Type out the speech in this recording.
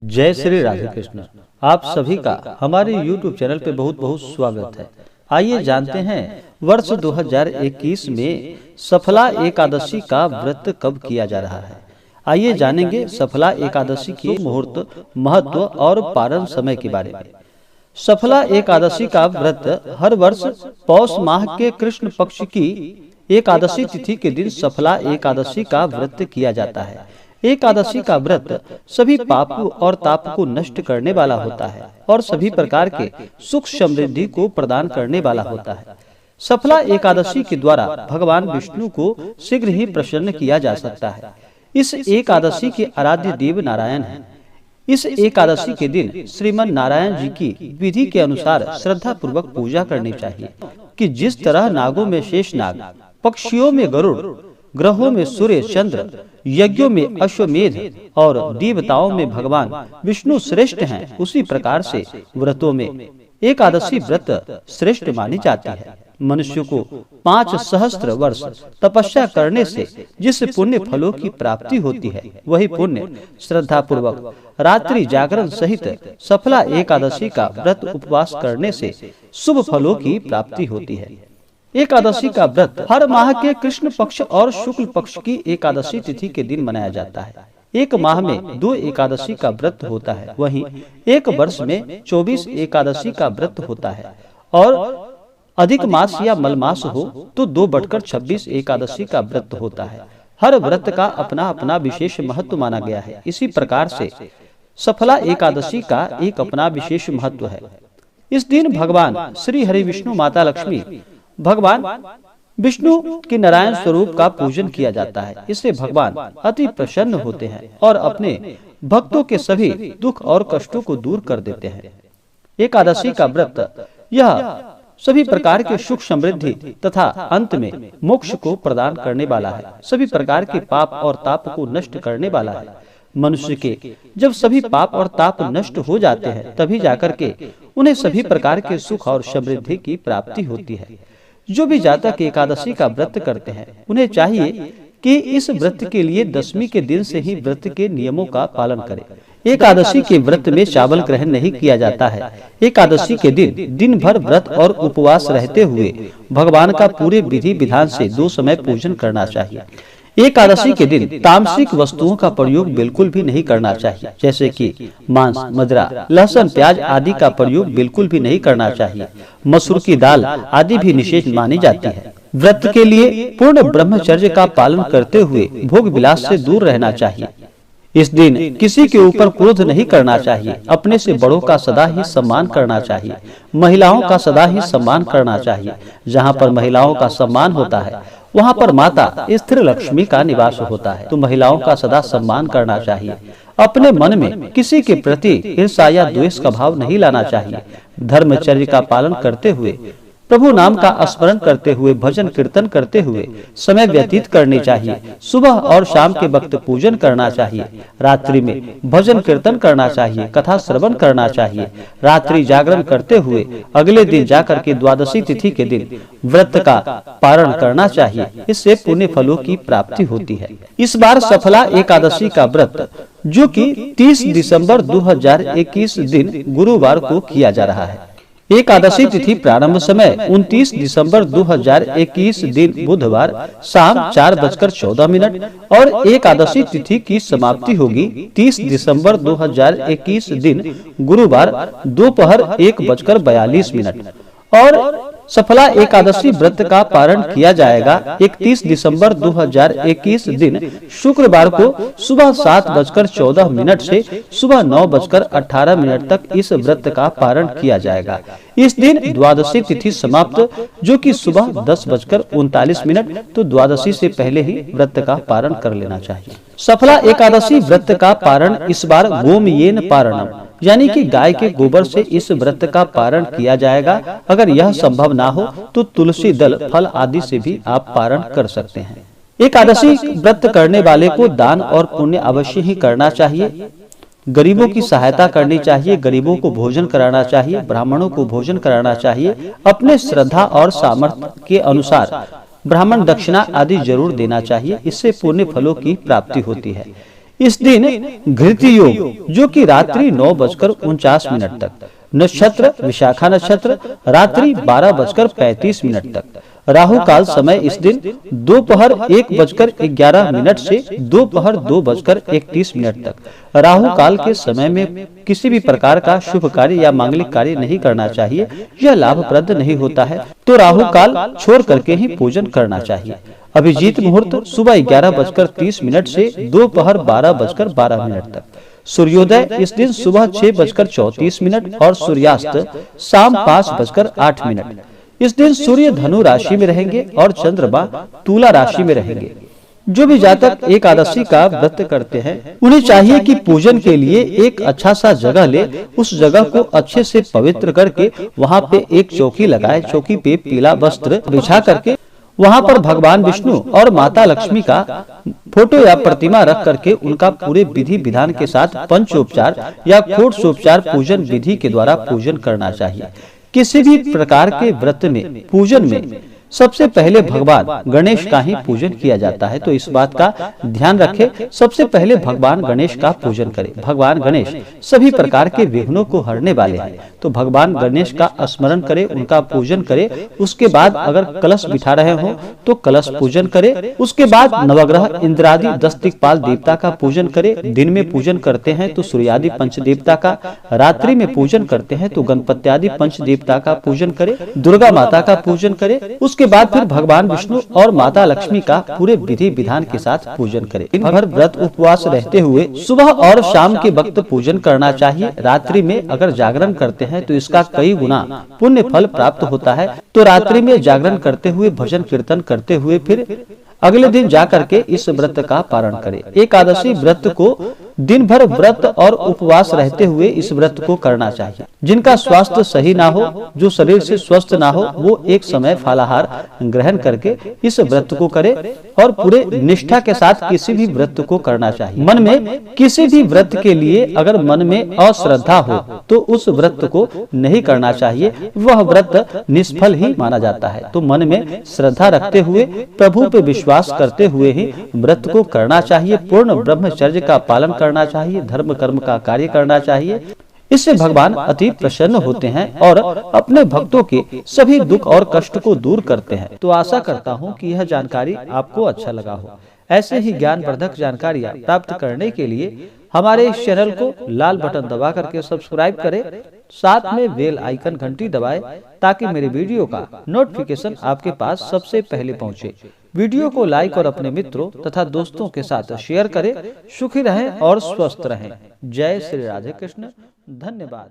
जय श्री राधे कृष्ण। आप सभी का हमारे YouTube चैनल पे बहुत बहुत स्वागत है। आइए जानते हैं वर्ष 2021 में सफला एकादशी का व्रत कब किया जा रहा है। आइए जानेंगे सफला एकादशी के मुहूर्त, महत्व और पारण समय के बारे में। सफला एकादशी का व्रत हर वर्ष पौष माह के कृष्ण पक्ष की एकादशी तिथि के दिन सफला एकादशी का व्रत किया जाता है। एकादशी का व्रत सभी पाप और ताप को नष्ट करने वाला होता है और सभी प्रकार के सुख समृद्धि को प्रदान करने वाला होता है। सफला एकादशी के द्वारा भगवान विष्णु को शीघ्र ही प्रसन्न किया जा सकता है। इस एकादशी के आराध्य देव नारायण हैं। इस एकादशी के दिन श्रीमन नारायण जी की विधि के अनुसार श्रद्धा पूर्वक पूजा करनी चाहिए कि जिस तरह नागों में शेषनाग, पक्षियों में गरुड़, ग्रहों में सूर्य चंद्र, यज्ञों में अश्वमेध और देवताओं में भगवान विष्णु श्रेष्ठ हैं, उसी प्रकार से व्रतों में एकादशी व्रत श्रेष्ठ मानी जाती है। मनुष्य को 5 सहस्त्र वर्ष तपस्या करने से जिस पुण्य फलों की प्राप्ति होती है, वही पुण्य श्रद्धा पूर्वक रात्रि जागरण सहित सफला एकादशी का व्रत उपवास करने से शुभ फलों की प्राप्ति होती है। एकादशी का व्रत हर माह के कृष्ण पक्ष और शुक्ल पक्ष की एकादशी तिथि के दिन मनाया जाता है। एक माह में 2 एकादशी का व्रत होता है, वहीं एक वर्ष में 24 एकादशी का व्रत होता है और अधिक मास या मलमास हो तो 2/26 एकादशी का व्रत होता है। हर व्रत का अपना अपना विशेष महत्व माना गया है। इसी प्रकार से सफला एकादशी का एक अपना विशेष महत्व है। इस दिन भगवान श्री हरि विष्णु, माता लक्ष्मी, भगवान विष्णु के नारायण स्वरूप का पूजन किया जाता है। इससे भगवान अति प्रसन्न होते हैं और अपने भक्तों के सभी दुख और कष्टों को दूर कर देते हैं। एकादशी का व्रत यह सभी प्रकार के सुख समृद्धि तथा अंत में मोक्ष को प्रदान करने वाला है। सभी प्रकार के पाप और ताप को नष्ट करने वाला है। मनुष्य के जब सभी पाप और ताप नष्ट हो जाते हैं, तभी जाकर के उन्हें सभी प्रकार के सुख और समृद्धि की प्राप्ति होती है। जो भी जातक एकादशी का व्रत करते हैं, उन्हें चाहिए कि इस व्रत के लिए 10वीं के दिन से ही व्रत के नियमों का पालन करें। एकादशी के व्रत में चावल ग्रहण नहीं किया जाता है। एकादशी के दिन दिन भर व्रत और उपवास रहते हुए भगवान का पूरे विधि विधान से 2 समय पूजन करना चाहिए। एकादशी के दिन तामसिक वस्तुओं का प्रयोग बिल्कुल भी नहीं करना चाहिए, जैसे कि मांस, मदिरा, लहसुन, प्याज आदि का प्रयोग बिल्कुल भी नहीं करना चाहिए। मसूर की दाल आदि भी निषेध मानी जाती है। व्रत के लिए पूर्ण ब्रह्मचर्य का पालन करते हुए भोग विलास से दूर रहना चाहिए। इस दिन किसी के ऊपर क्रोध नहीं करना चाहिए। अपने से बड़ों का सदा ही सम्मान करना चाहिए। महिलाओं का सदा ही सम्मान करना चाहिए। जहाँ पर महिलाओं का सम्मान होता है, वहाँ पर माता स्थिर लक्ष्मी का निवास होता है, तो महिलाओं का सदा सम्मान करना चाहिए। अपने मन में किसी के प्रति ईर्ष्या या द्वेष का भाव नहीं लाना चाहिए। धर्मचर्य का पालन करते हुए, प्रभु नाम का स्मरण करते हुए, भजन कीर्तन करते हुए समय व्यतीत करनी चाहिए। सुबह और शाम के वक्त पूजन करना चाहिए। रात्रि में भजन कीर्तन करना चाहिए, कथा श्रवण करना चाहिए। रात्रि जागरण करते हुए अगले दिन जाकर के द्वादशी तिथि के दिन व्रत का पारण करना चाहिए। इससे पुण्य फलों की प्राप्ति होती है। इस बार सफला एकादशी का व्रत, जो कि 30 दिसंबर 2021 दिन गुरुवार को किया जा रहा है। एकादशी तिथि प्रारंभ समय 29 दिसंबर 2021 दिन बुधवार शाम 4:14 और एकादशी तिथि की समाप्ति होगी 30 दिसंबर 2021 दिन गुरुवार दोपहर 1:42 और सफला एकादशी व्रत का पारण किया जाएगा 31 दिसंबर 2021 दिन शुक्रवार को सुबह 7:14 से सुबह 9:18 तक इस व्रत का पारण किया जाएगा। इस दिन द्वादशी तिथि समाप्त, जो कि सुबह 10:39, तो द्वादशी से पहले ही व्रत का पारण कर लेना चाहिए। सफला एकादशी व्रत का पारण इस बार गोमयेन पारणम, यानी कि गाय के गोबर से इस व्रत का पारण किया जाएगा। अगर यह संभव ना हो तो तुलसी दल, फल आदि से भी आप पारण कर सकते हैं। एकादशी व्रत करने वाले को दान और पुण्य अवश्य ही करना चाहिए। गरीबों की सहायता करनी चाहिए, गरीबों को भोजन कराना चाहिए, ब्राह्मणों को भोजन कराना चाहिए। अपने श्रद्धा और सामर्थ्य के अनुसार ब्राह्मण दक्षिणा आदि जरूर देना चाहिए। इससे पुण्य फलों की प्राप्ति होती है। इस दिन घृति योग जो कि रात्रि 9:49 तक, नक्षत्र विशाखा नक्षत्र रात्रि 12:35 तक, राहु काल समय इस दिन दोपहर 1:11 से दोपहर 2:31 तक। राहु काल के समय में किसी भी प्रकार का शुभ कार्य या मांगलिक कार्य नहीं करना चाहिए, यह लाभप्रद नहीं होता है, तो राहु काल छोड़ करके ही पूजन करना चाहिए। अभिजीत मुहूर्त सुबह 11:30 से दोपहर 12:12 तक। सूर्योदय इस दिन सुबह 6:34 और सूर्यास्त शाम 5:08। इस दिन सूर्य धनु राशि में रहेंगे और चंद्रमा तुला राशि में रहेंगे। जो भी जातक एकादशी का व्रत करते हैं उन्हें चाहिए कि पूजन के लिए एक अच्छा सा जगह ले, उस जगह को अच्छे से पवित्र करके वहां पे एक चौकी लगाए, चौकी पे पीला वस्त्र बिछा करके वहां पर भगवान विष्णु और माता लक्ष्मी का फोटो या प्रतिमा रख करके उनका पूरे विधि विधान के साथ पंचोपचार या षोडशोपचार पूजन विधि के द्वारा पूजन करना चाहिए। किसी भी प्रकार के व्रत में पूजन में सबसे पहले भगवान गणेश का ही पूजन किया जाता है, तो इस बात का ध्यान रखें। सबसे पहले भगवान गणेश का पूजन करें। भगवान गणेश सभी प्रकार के विघ्नों को हरने वाले हैं, तो भगवान गणेश का स्मरण करें, उनका पूजन करें। उसके बाद अगर कलश बिठा रहे हो तो कलश पूजन करें। उसके बाद नवग्रह इंद्रादि 10 दिक्पाल देवता का पूजन करें। दिन में पूजन करते हैं तो सूर्यादि पंच देवता का, रात्रि में पूजन करते हैं तो गणपत्यादि पंच देवता का पूजन करें, दुर्गा माता का पूजन करें। उसके बाद फिर भगवान विष्णु और माता लक्ष्मी का पूरे विधि विधान के साथ पूजन करें। दिन भर व्रत उपवास रहते हुए सुबह और शाम के वक्त पूजन करना चाहिए। रात्रि में अगर जागरण करते हैं तो इसका कई गुना पुण्य फल प्राप्त होता है, तो रात्रि में जागरण करते हुए भजन कीर्तन करते हुए फिर अगले दिन जाकर के इस व्रत का पारण करें। एकादशी व्रत को दिन भर व्रत और उपवास रहते हुए इस व्रत को करना चाहिए। जिनका स्वास्थ्य सही ना हो, जो शरीर से स्वस्थ ना हो, वो एक समय फलाहार ग्रहण करके इस व्रत को करे और पूरे निष्ठा के साथ किसी भी व्रत को करना चाहिए। मन में किसी भी व्रत के लिए अगर मन में अश्रद्धा हो तो उस व्रत को नहीं करना चाहिए, वह व्रत निष्फल ही माना जाता है। तो मन में श्रद्धा रखते हुए प्रभु पे विश्वास करते हुए ही व्रत को करना चाहिए। पूर्ण ब्रह्मचर्य का पालन करना चाहिए, धर्म कर्म का कार्य करना चाहिए। इससे भगवान अति प्रसन्न होते हैं और अपने भक्तों के सभी दुख और कष्ट को दूर करते हैं। तो आशा करता हूँ कि यह जानकारी आपको अच्छा लगा हो। ऐसे ही ज्ञानवर्धक जानकारियाँ प्राप्त करने के लिए हमारे इस चैनल को लाल बटन दबा करके सब्सक्राइब करें, साथ में बेल आइकन घंटी दबाएं ताकि मेरे वीडियो का नोटिफिकेशन आपके पास सबसे पहले पहुंचे। वीडियो को लाइक और अपने मित्रों तथा दोस्तों के साथ शेयर करें। सुखी रहें और स्वस्थ रहें। जय श्री राधे कृष्ण। धन्यवाद।